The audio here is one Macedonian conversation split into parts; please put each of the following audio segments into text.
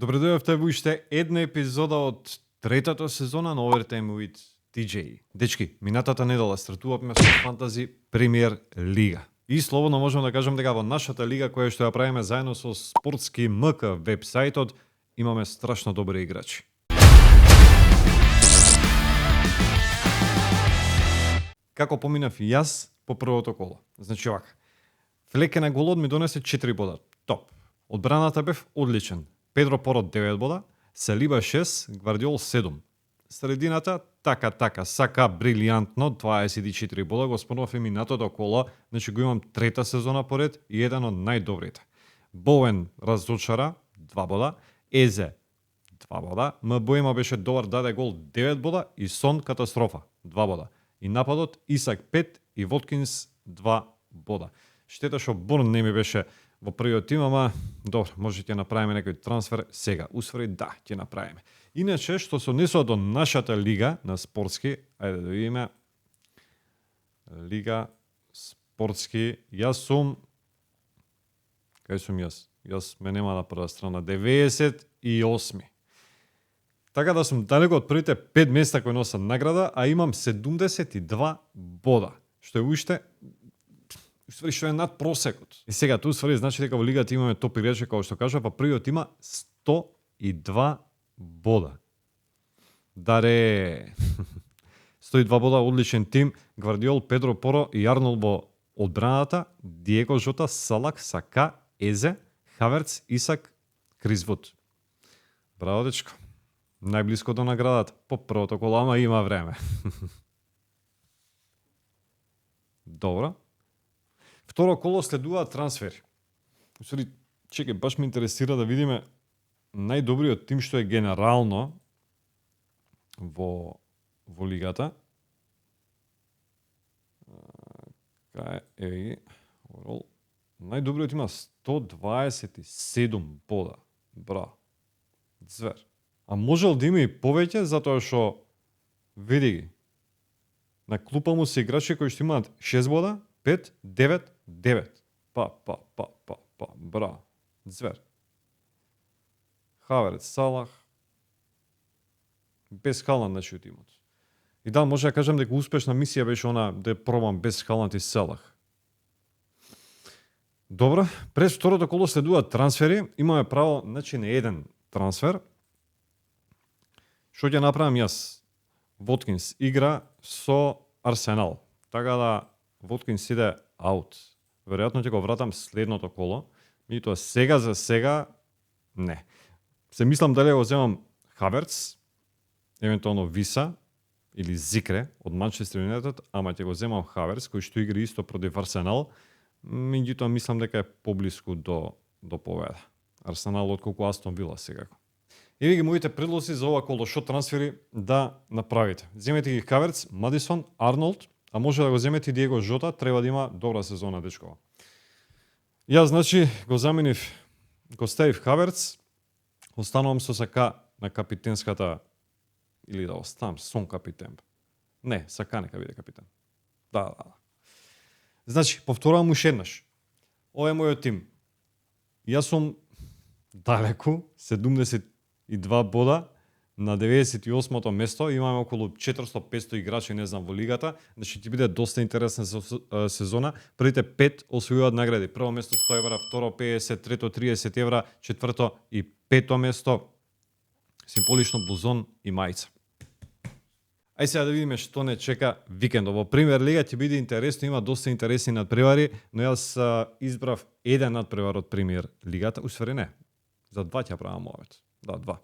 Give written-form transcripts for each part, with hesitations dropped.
Добре дојавте во уште една епизода од третата сезона на Overtime with DJ. Дечки, минатата недела стартувавме со Фантази Премиер Лига. И слободно можам да кажам дека во нашата лига која што ја правиме заедно со Спортски МК вебсајтот имаме страшно добри играчи. Како поминав и јас по првото коло? Значи овака. Флеке на голот ми донесе 4 бода. Топ. Одбраната бев одличен. Педро Поро 9 бода, Салиба 6, Гвардиол 7. Средината така, сака брилијантно 24 бода, го спомнав и минатото коло, значи го имам трета сезона поред и еден од најдобрите. Боуен разочара 2 бода, Езе 2 бода, Мбоема беше добар, даде гол 9 бода и Сон катастрофа 2 бода. И нападот Исак 5 и Воткинс 2 бода. Штета што Борн не ми беше во првиот тим, ама добро, може ќе направиме некој трансфер сега. Усвари да, ќе направиме. Иначе, што се однесува до нашата лига на Спортски, ајде да видиме. Лига Спортски, јас сум... Кај сум јас? Јас ме нема на прва страна. 98. Така да сум далеко од првите 5 места кои носат награда, а имам 72 бода. Што е уште што е над просекот. И сега ту ствари значи дека во лигата имаме топ играчи, како што кажа, па првиот има 102 бода. Даре 102 бода, одличен тим, Гвардиол, Педро Поро и Арнолд во одбраната, Диего Жота, Салак, Сака, Езе, Хаверц, Исак, Кризвуд. Браво, дечко. Најблиско до наградата. По првото коло, ама има време. Добро. Второ коло следуваат трансфери. Усвари, чекај, баш ме интересира да видиме најдобриот тим што е генерално во лигата. Кај е најдобриот има 127 бода. Браво. Звер. А можел да има и повеќе, затоа што види ги. На клупа му се играчи кои што имаат 6 бода, 5, 9, 9. Па. Браво. Звер. Хаверец, Салах. Без Халанд на тимот. И да, може да кажам дека успешна мисија беше она да пробам без Халанд и Салах. Добро, пред второто коло следуваат трансфери. Имаме право, значи, на еден трансфер. Што ќе направам јас? Воткинс игра со Арсенал. Така да Воткинс иде аут. Веројатно ќе го вратам следното коло. Меѓутоа сега за сега не. Се мислам дали го земам Хаверц, евентуално Виса или Зикре од Манчестер Юнайтед, ама ќе го земам Хаверц кој што игра исто против Арсенал. Меѓутоа мислам дека е поблиску до победа. Арсенал отколку Астон Вила секако. Еве ги моите предлози за ова коло, што трансфери да направите. Земете ги Хаверц, Мадисон, Арнолд, а може да го земете Диего Жота, треба да има добра сезона, дечкова. Јас, значи, го заменив, го ставив Хаверц, останувам со Сака на капитенската, или да оставам Сон капитен. Не, Сака нека биде капитен. Да. Значи, повторувам уште еднаш. Ова е мојот тим. Јас сум далеку, 72 бода, на 98-то место, имаме околу 400-500 играчи, не знам, во лигата, значи ќе биде доста интересна сезона. Првите 5 освојуваат награди. Прво место 100 евра, второ 50, трето 30 евра, четврто и пето место символично блузон и мајца. Ај сега да видиме што не чека викендот. Во Премиер Лига ќе биде интересно, има доста интересни надпревари, но јас избрав еден надпревар од Премиер Лигата, усвари не. За два ќе правам овој. Да, два.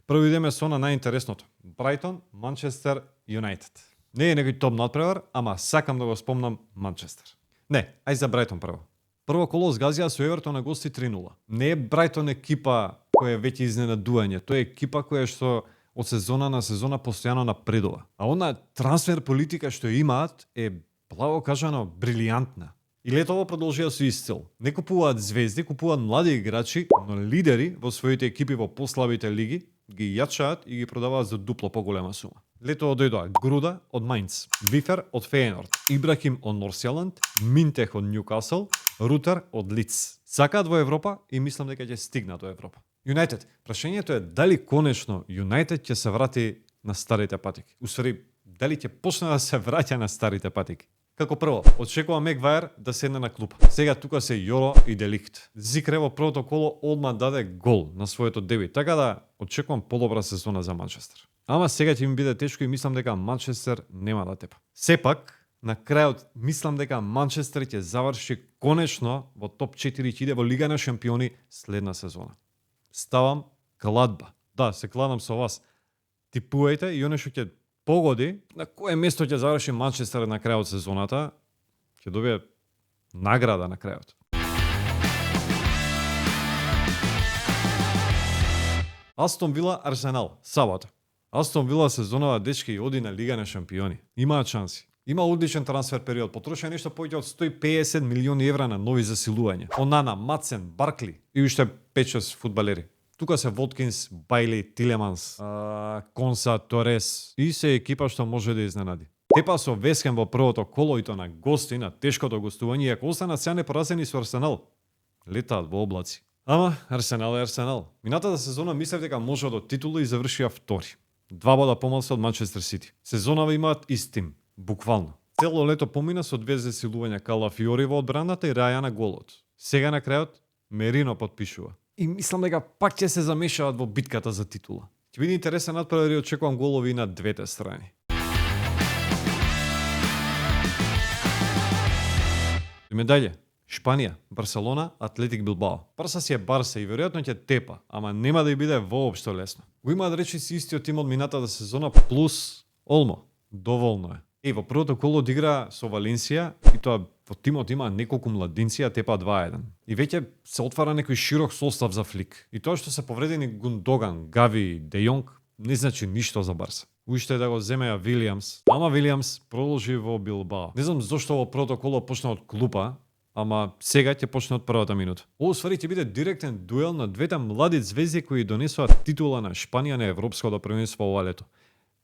Прво идеме со на најинтересното. Брайтон, Манчестер Юнайтед. Не е некој топ надпревар, ама сакам да го спомнам Манчестер. Не, ај за Брайтон прво. Прво коло згазија со Евертон на гости 3-0. Не е Брайтон екипа која е веќе изненадување, тоа е екипа која што од сезона на сезона постојано напредува. А она трансфер политика што имаат е благо кажано брилијантна. И летово продолжија со истил. Не купуваат звезди, купуваат млади играчи, но лидери во своите екипи во послабите лиги ги јачаат и ги продаваат за дупло поголема сума. Летово дојдоа Груда од Мајнц, Бифер од Фејенорд, Ибрахим од Норсјаланд, Минтех од Нјукасл, Рутер од Лиц. Сакаат во Европа и мислам дека ќе стигнат до Европа. Юнайтед. Прашањето е дали конечно Юнайтед ќе се врати на старите патики. Усвари, дали ќе почне да се враќа на старите патики. Како прво, очекувам Мегвајер да седне на клупа. Сега тука се Јоро и Делихт. Зикре во првото коло одма даде гол на своето дебют, така да очекувам подобра сезона за Манчестер. Ама сега ќе ми биде тешко и мислам дека Манчестер нема да тепа. Сепак, на крајот мислам дека Манчестер ќе заврши конечно во топ 4 и ќе иде во Лига на шампиони следна сезона. Ставам кладба. Да, се кладам со вас. Типувајте и оне што ќе погоди на кое место ќе заврши Манчестер на крајот сезоната, ќе добие награда на крајот. Астон Вила Арсенал, сабота. Астон Вила сезонава дечки и оди на Лига на шампиони. Имаат шанси. Има одличен трансфер период, потрошија нешто повеќе од 150 милиони евра на нови засилувања. Онана, Мацен, Баркли и уште 5-6 фудбалери. Тука се Воткинс, Байли, Тилеманс, Конса, Торес и се екипа што може да изненади. Тепа со Весхем во првото коло и то на гости на тешкото гостување, ако останат сега непоразени со Арсенал, летаат во облаци. Ама Арсенал е Арсенал. Минатата сезона мислев дека може до титула и завршија втори. 2 бода помалку од Манчестер Сити. Сезонава имаат ист тим, буквално. Цело лето помина со 2 засилувања, Калафиори во одбраната и Раја на голот. Сега на крајот Мерино потпишува. И мислам дека пак ќе се замешаат во битката за титула. Ќе биде интересен надпревар и очекувам голови на двете страни. Име дале. Шпанија, Барселона, Атлетик Билбао. Барса си е Барса и веројатно ќе тепа, ама нема да ја биде воопшто лесно. Го имаат речиси истиот тим од минатата сезона плюс Олмо. Доволно е. Во првото коло одигра со Валенсија и тоа во тимот има неколку младинци, а тепа 2-1. И веќе се отвара некој широк состав за Флик. И тоа што се повредени Гундоган, Гави, Де Јонг, не значи ништо за Барса. Уште да го земеа Вилијамс. Ама Вилијамс продолжи во Билбао. Не знам зошто во првото коло почна од клупа, ама сега ќе почне од првата минута. Ово ствари ќе биде директен дуел на двете млади звезди кои донесоа титула на Шпанија на европското првенство ова лето.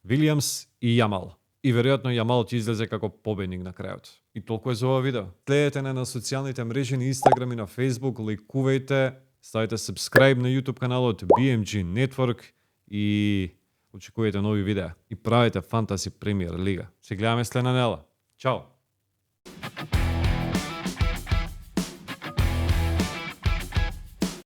Вилијамс и Јамал. И веројатно Јамал ќе излезе како победник на крајот. И толку е за ова видео. Следете на социјалните мрежи на Instagram и на Facebook, лајкувајте, ставите subscribe на YouTube каналот BMG Network и очекувајте нови видеа. И правите Фантаси Премиер Лига. Се гледаме следна недела. Чао!